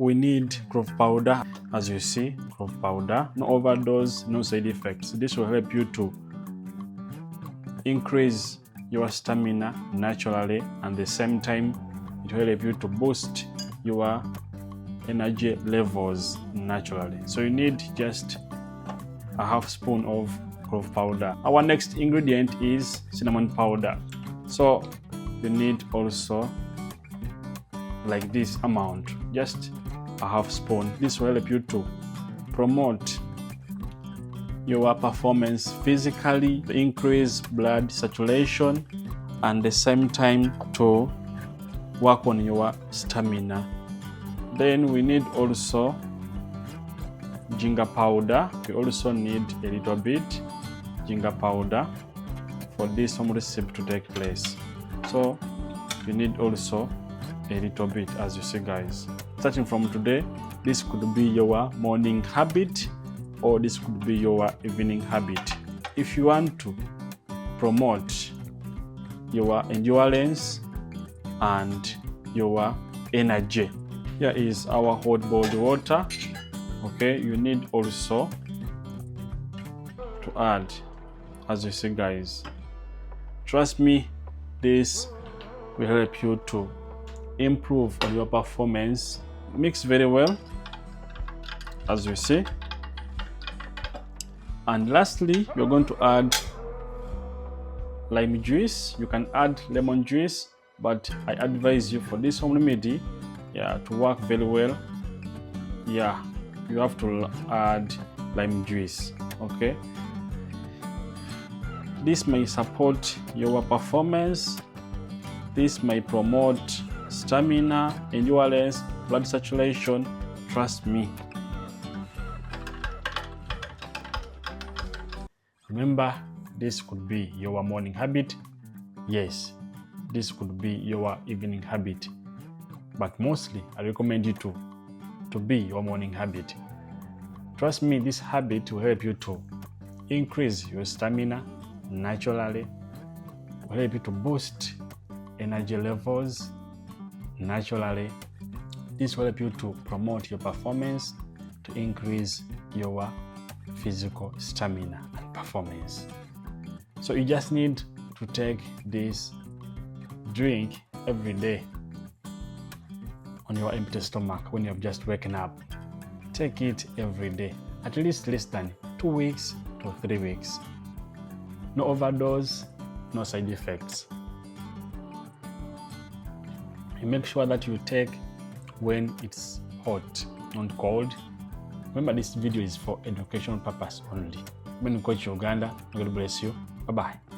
We need clove powder. As you see, clove powder, no overdose, no side effects. This will help you to increase your stamina naturally, and at the same time it will help you to boost your energy levels naturally. So you need just a half spoon of clove powder. Our next ingredient is cinnamon powder. So you need also like this amount, just a half spoon. This will help you to promote your performance physically, to increase blood circulation, and at the same time to work on your stamina. Then we need also ginger powder. We also need a little bit ginger powder for this home recipe to take place. So you need also a little bit, as you see guys. Starting from today, this could be your morning habit or this could be your evening habit. If you want to promote your endurance and your energy, here is our hot boiled water. Okay, you need also to add, as you see guys. Trust me, this will help you to improve on your performance. Mix very well, as you see. And lastly, you're going to add lime juice. You can add lemon juice, but I advise you for this home remedy, to work very well, you have to add lime juice. Okay, this may support your performance. This may promote stamina, endurance, blood circulation. Trust me. Remember, this could be your morning habit. Yes, this could be your evening habit. But mostly, I recommend you to be your morning habit. Trust me, this habit will help you to increase your stamina naturally, will help you to boost energy levels naturally. This will help you to promote your performance, to increase your physical stamina and performance. So you just need to take this drink every day on your empty stomach when you have just waken up. Take it every day, at least less than 2 weeks to 3 weeks. No overdose, no side effects. You make sure that you take when it's hot, not cold. Remember, this video is for educational purpose only. When you coach Uganda, God bless you. Bye-bye.